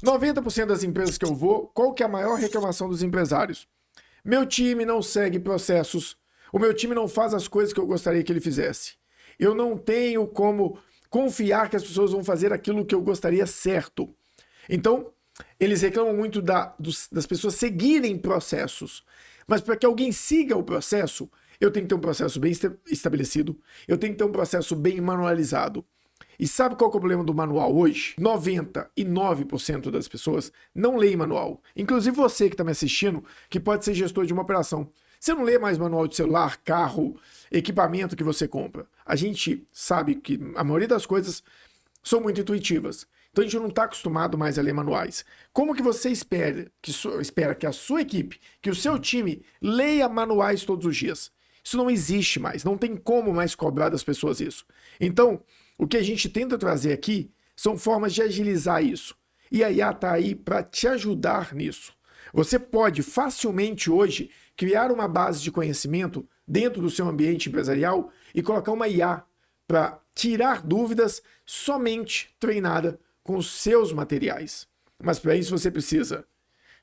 90% das empresas que eu vou, qual que é a maior reclamação dos empresários? Meu time não segue processos, o meu time não faz as coisas que eu gostaria que ele fizesse. Eu não tenho como confiar que as pessoas vão fazer aquilo que eu gostaria certo. Então, eles reclamam muito das pessoas seguirem processos. Mas para que alguém siga o processo, eu tenho que ter um processo bem estabelecido, eu tenho que ter um processo bem manualizado. E sabe qual é o problema do manual hoje? 99% das pessoas não leem manual. Inclusive você que está me assistindo, que pode ser gestor de uma operação. Você não lê mais manual de celular, carro, equipamento que você compra. A gente sabe que a maioria das coisas são muito intuitivas. Então a gente não está acostumado mais a ler manuais. Como que você espera que a sua equipe, que o seu time leia manuais todos os dias? Isso não existe mais, não tem como mais cobrar das pessoas isso. Então, o que a gente tenta trazer aqui são formas de agilizar isso. E a IA está aí para te ajudar nisso. Você pode facilmente hoje criar uma base de conhecimento dentro do seu ambiente empresarial e colocar uma IA para tirar dúvidas somente treinada com os seus materiais. Mas para isso você precisa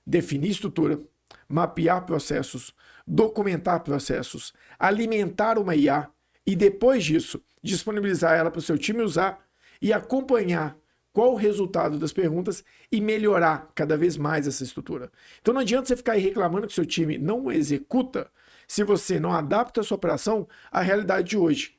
definir estrutura, mapear processos, documentar processos, alimentar uma IA e depois disso disponibilizar ela para o seu time usar e acompanhar qual o resultado das perguntas e melhorar cada vez mais essa estrutura. Então não adianta você ficar aí reclamando que seu time não executa se você não adapta a sua operação à realidade de hoje.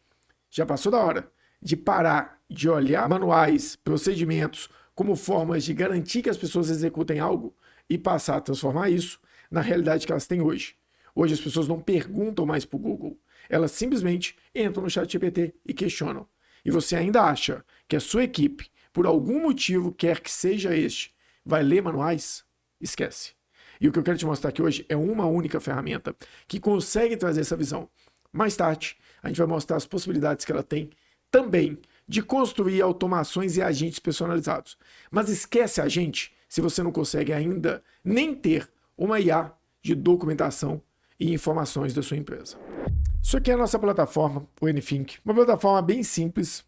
Já passou da hora de parar de olhar manuais, procedimentos como formas de garantir que as pessoas executem algo e passar a transformar isso na realidade que elas têm hoje. Hoje as pessoas não perguntam mais para o Google, elas simplesmente entram no ChatGPT e questionam. E você ainda acha que a sua equipe, por algum motivo quer que seja este, vai ler manuais? Esquece. E o que eu quero te mostrar aqui hoje é uma única ferramenta que consegue trazer essa visão. Mais tarde, a gente vai mostrar as possibilidades que ela tem também de construir automações e agentes personalizados. Mas esquece a agente se você não consegue ainda nem ter uma IA de documentação e informações da sua empresa. Isso aqui é a nossa plataforma, o Anythink. Uma plataforma bem simples.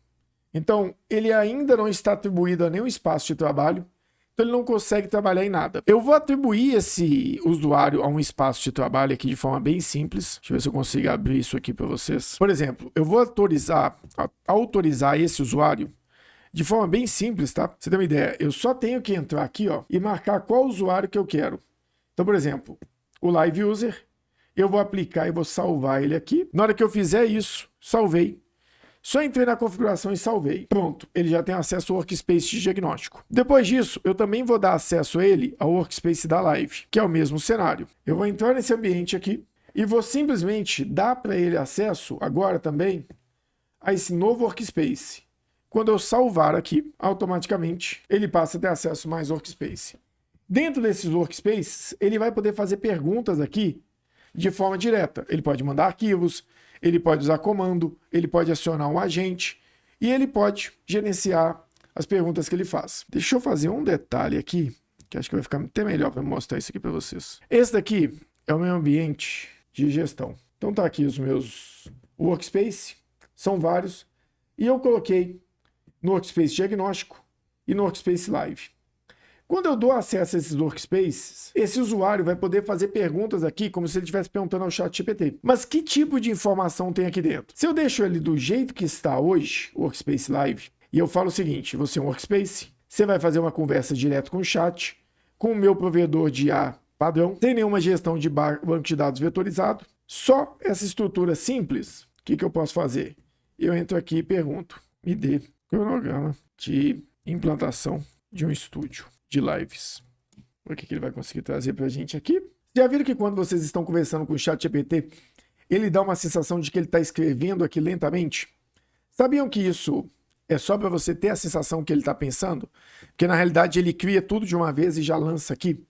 Então, ele ainda não está atribuído a nenhum espaço de trabalho. Então, ele não consegue trabalhar em nada. Eu vou atribuir esse usuário a um espaço de trabalho aqui de forma bem simples. Deixa eu ver se eu consigo abrir isso aqui para vocês. Por exemplo, eu vou autorizar esse usuário de forma bem simples, tá? Pra você ter uma ideia, eu só tenho que entrar aqui, ó, e marcar qual usuário que eu quero. Então, por exemplo, o Live User, eu vou aplicar e vou salvar ele aqui. Na hora que eu fizer isso, salvei. Só entrei na configuração e salvei. Pronto, ele já tem acesso ao Workspace de diagnóstico. Depois disso, eu também vou dar acesso a ele ao Workspace da Live, que é o mesmo cenário. Eu vou entrar nesse ambiente aqui e vou simplesmente dar para ele acesso agora também a esse novo Workspace. Quando eu salvar aqui, automaticamente ele passa a ter acesso mais Workspace. Dentro desses Workspaces, ele vai poder fazer perguntas aqui de forma direta. Ele pode mandar arquivos, ele pode usar comando, ele pode acionar um agente e ele pode gerenciar as perguntas que ele faz. Deixa eu fazer um detalhe aqui, que acho que vai ficar até melhor para mostrar isso aqui para vocês. Esse daqui é o meu ambiente de gestão. Então tá aqui os meus Workspace, são vários, e eu coloquei no Workspace diagnóstico e no Workspace Live. Quando eu dou acesso a esses workspaces, esse usuário vai poder fazer perguntas aqui como se ele estivesse perguntando ao ChatGPT. Mas que tipo de informação tem aqui dentro? Se eu deixo ele do jeito que está hoje, o Workspace Live, e eu falo o seguinte, você é um workspace, você vai fazer uma conversa direto com o chat, com o meu provedor de IA padrão, sem nenhuma gestão de banco de dados vetorizado, só essa estrutura simples, o que eu posso fazer? Eu entro aqui e pergunto, me dê cronograma de implantação de um estúdio de lives. O que ele vai conseguir trazer para a gente aqui? Já viram que quando vocês estão conversando com o ChatGPT, ele dá uma sensação de que ele está escrevendo aqui lentamente? Sabiam que isso é só para você ter a sensação que ele está pensando? Porque na realidade ele cria tudo de uma vez e já lança aqui.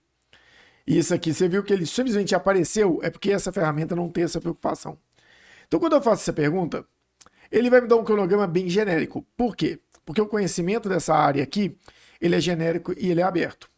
E isso aqui, você viu que ele simplesmente apareceu, é porque essa ferramenta não tem essa preocupação. Então quando eu faço essa pergunta, ele vai me dar um cronograma bem genérico. Por quê? Porque o conhecimento dessa área aqui, ele é genérico e ele é aberto.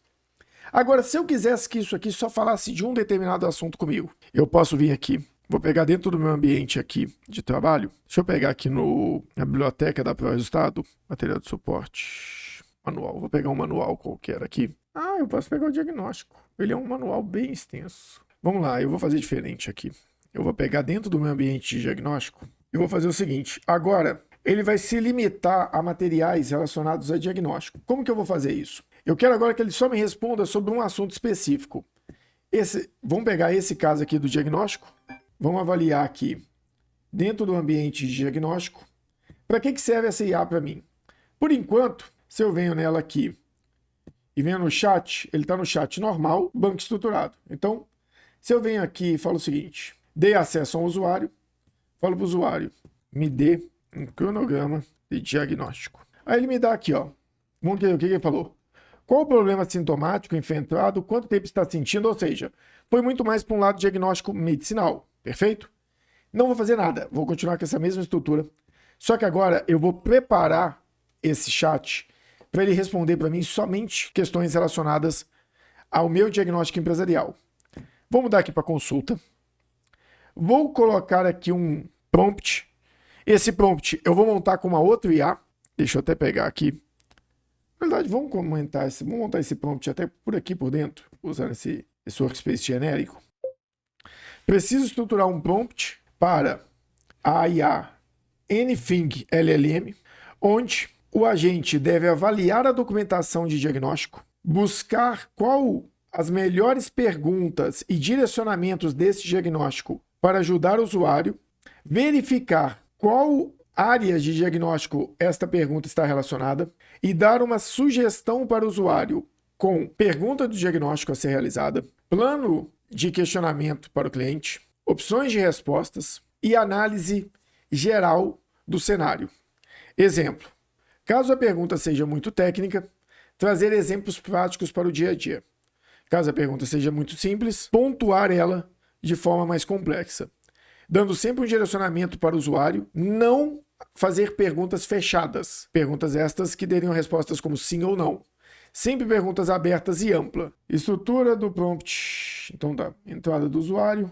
Agora, se eu quisesse que isso aqui só falasse de um determinado assunto comigo, eu posso vir aqui, vou pegar dentro do meu ambiente aqui de trabalho, deixa eu pegar aqui na biblioteca da Pro Resultado, material de suporte, manual, vou pegar um manual qualquer aqui. Ah, eu posso pegar o diagnóstico. Ele é um manual bem extenso. Vamos lá, eu vou fazer diferente aqui. Eu vou pegar dentro do meu ambiente de diagnóstico e vou fazer o seguinte. Agora, ele vai se limitar a materiais relacionados a diagnóstico. Como que eu vou fazer isso? Eu quero agora que ele só me responda sobre um assunto específico. Vamos pegar esse caso aqui do diagnóstico. Vamos avaliar aqui dentro do ambiente de diagnóstico. Para que serve essa IA para mim? Por enquanto, se eu venho nela aqui e venho no chat, ele está no chat normal, banco estruturado. Então, se eu venho aqui e falo o seguinte, dei acesso a um usuário, falo para o usuário, me dê um cronograma de diagnóstico. Aí ele me dá aqui, ó. Vamos ver o que ele falou. Qual o problema sintomático enfrentado, quanto tempo está sentindo, ou seja, foi muito mais para um lado diagnóstico medicinal, perfeito? Não vou fazer nada, vou continuar com essa mesma estrutura, só que agora eu vou preparar esse chat para ele responder para mim somente questões relacionadas ao meu diagnóstico empresarial. Vou mudar aqui para consulta. Vou colocar aqui um prompt. Esse prompt eu vou montar com uma outra IA. Deixa eu até pegar aqui. Na verdade, vamos montar esse prompt até por aqui por dentro, usando esse workspace genérico. Preciso estruturar um prompt para a IA Anything LLM, onde o agente deve avaliar a documentação de diagnóstico, buscar qual as melhores perguntas e direcionamentos desse diagnóstico para ajudar o usuário, verificar qual área de diagnóstico esta pergunta está relacionada e dar uma sugestão para o usuário com pergunta do diagnóstico a ser realizada, plano de questionamento para o cliente, opções de respostas e análise geral do cenário. Exemplo: caso a pergunta seja muito técnica, trazer exemplos práticos para o dia a dia. Caso a pergunta seja muito simples, pontuar ela de forma mais complexa, dando sempre um direcionamento para o usuário, não fazer perguntas fechadas. Perguntas estas que deriam respostas como sim ou não. Sempre perguntas abertas e ampla. Estrutura do prompt. Então tá, entrada do usuário.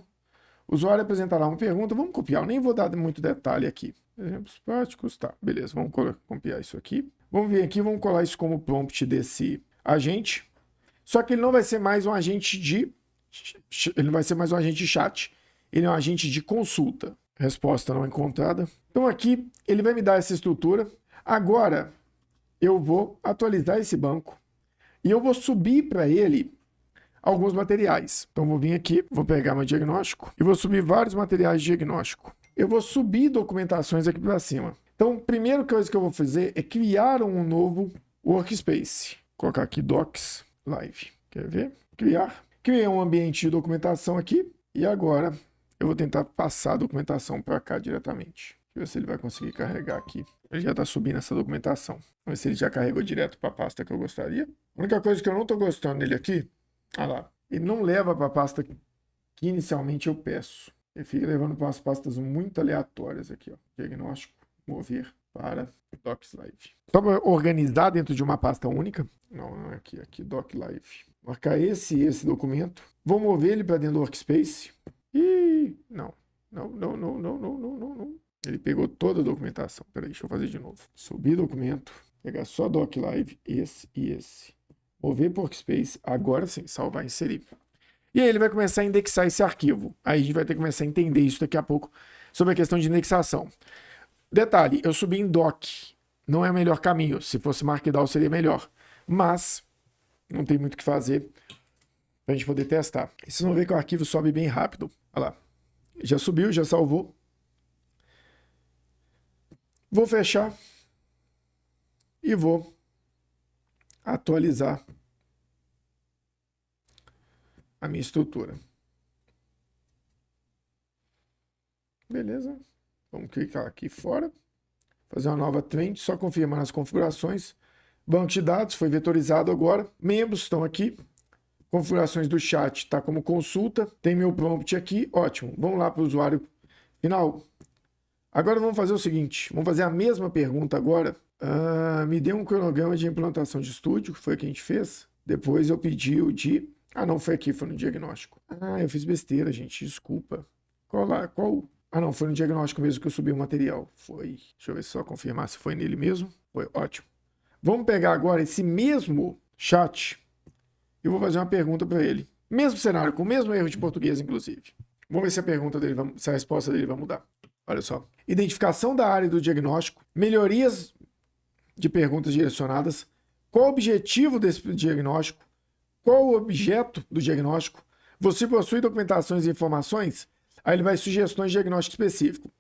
O usuário apresentará uma pergunta. Vamos copiar, eu nem vou dar muito detalhe aqui. Exemplos práticos, tá, beleza, vamos copiar isso aqui. Vamos vir aqui, vamos colar isso como prompt desse agente. Só que ele não vai ser mais um agente de... Ele não vai ser mais um agente de chat. Ele é um agente de consulta. Resposta não encontrada. Então aqui ele vai me dar essa estrutura. Agora eu vou atualizar esse banco e eu vou subir para ele alguns materiais. Então vou vir aqui, vou pegar meu diagnóstico e vou subir vários materiais de diagnóstico. Eu vou subir documentações aqui para cima. Então a primeira coisa que eu vou fazer é criar um novo workspace. Vou colocar aqui Docs Live. Quer ver? Criar. Criei um ambiente de documentação aqui e agora eu vou tentar passar a documentação para cá diretamente. Deixa eu ver se ele vai conseguir carregar aqui. Ele já está subindo essa documentação. Vamos ver se ele já carregou direto para a pasta que eu gostaria. A única coisa que eu não estou gostando dele aqui, olha lá, ele não leva para a pasta que inicialmente eu peço. Ele fica levando para umas pastas muito aleatórias aqui, ó. Diagnóstico, mover para Docs Live. Só para organizar dentro de uma pasta única. Não é aqui, Doc Live. Marcar esse documento. Vou mover ele para dentro do Workspace. E não. Ele pegou toda a documentação. Peraí, deixa eu fazer de novo. Subir documento, pegar só Doc Live, esse e esse. Mover para Workspace, agora sim, salvar e inserir. E aí ele vai começar a indexar esse arquivo. Aí a gente vai ter que começar a entender isso daqui a pouco sobre a questão de indexação. Detalhe, eu subi em doc. Não é o melhor caminho. Se fosse Markdown seria melhor. Mas não tem muito o que fazer para a gente poder testar. E vocês vão ver que o arquivo sobe bem rápido. Olha lá. Já subiu, já salvou. Vou fechar. E vou atualizar a minha estrutura. Beleza. Vamos clicar aqui fora. Fazer uma nova trend, só confirmando as configurações. Banco de dados foi vetorizado agora. Membros estão aqui. Configurações do chat está como consulta. Tem meu prompt aqui. Ótimo. Vamos lá para o usuário final. Agora vamos fazer o seguinte. Vamos fazer a mesma pergunta agora. Me dê um cronograma de implantação de estúdio, que foi o que a gente fez. Depois eu pedi o de... não, foi aqui, foi no diagnóstico. Eu fiz besteira, gente. Desculpa. Qual... não, foi no diagnóstico mesmo que eu subi o material. Foi. Deixa eu ver só confirmar se foi nele mesmo. Foi, ótimo. Vamos pegar agora esse mesmo chat Eu vou fazer uma pergunta para ele. Mesmo cenário, com o mesmo erro de português, inclusive. Vamos ver se a pergunta dele, se a resposta dele vai mudar. Olha só. Identificação da área do diagnóstico, melhorias de perguntas direcionadas, qual o objetivo desse diagnóstico, qual o objeto do diagnóstico, você possui documentações e informações, aí ele vai sugestões de diagnóstico específico,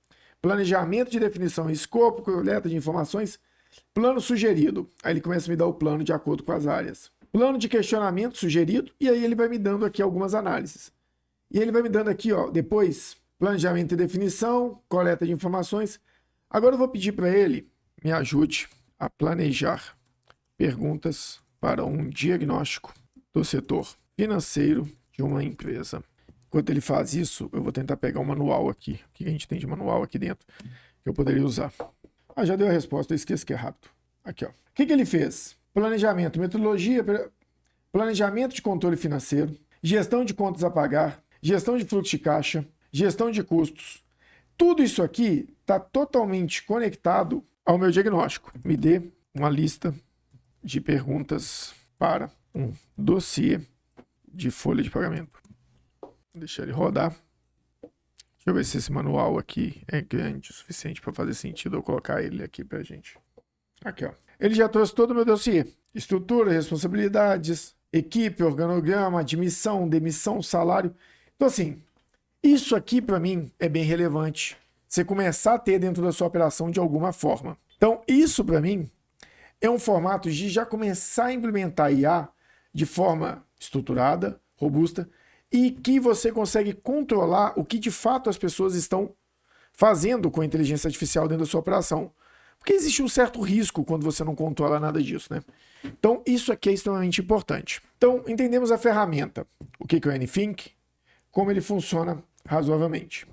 planejamento de definição e escopo, coleta de informações, plano sugerido, aí ele começa a me dar o plano de acordo com as áreas, plano de questionamento sugerido, e aí ele vai me dando aqui algumas análises. E ele vai me dando aqui, ó, depois, planejamento e definição, coleta de informações. Agora eu vou pedir para ele, me ajude a planejar perguntas para um diagnóstico do setor financeiro de uma empresa. Enquanto ele faz isso, eu vou tentar pegar um manual aqui. O que a gente tem de manual aqui dentro que eu poderia usar? Ah, já deu a resposta, eu esqueço que é rápido. Aqui, ó. O que ele fez? Planejamento, metodologia, planejamento de controle financeiro, gestão de contas a pagar, gestão de fluxo de caixa, gestão de custos. Tudo isso aqui está totalmente conectado ao meu diagnóstico. Me dê uma lista de perguntas para um dossiê de folha de pagamento. Vou deixar ele rodar. Deixa eu ver se esse manual aqui é grande o suficiente para fazer sentido eu colocar ele aqui para a gente. Aqui, ó. Ele já trouxe todo o meu dossiê. Estrutura, responsabilidades, equipe, organograma, admissão, demissão, salário. Então, assim, isso aqui para mim é bem relevante. Você começar a ter dentro da sua operação de alguma forma. Então, isso para mim é um formato de já começar a implementar IA de forma estruturada, robusta, e que você consegue controlar o que de fato as pessoas estão fazendo com a inteligência artificial dentro da sua operação. Porque existe um certo risco quando você não controla nada disso, né? Então, isso aqui é extremamente importante. Então, entendemos a ferramenta. O que é o Anythink, como ele funciona razoavelmente.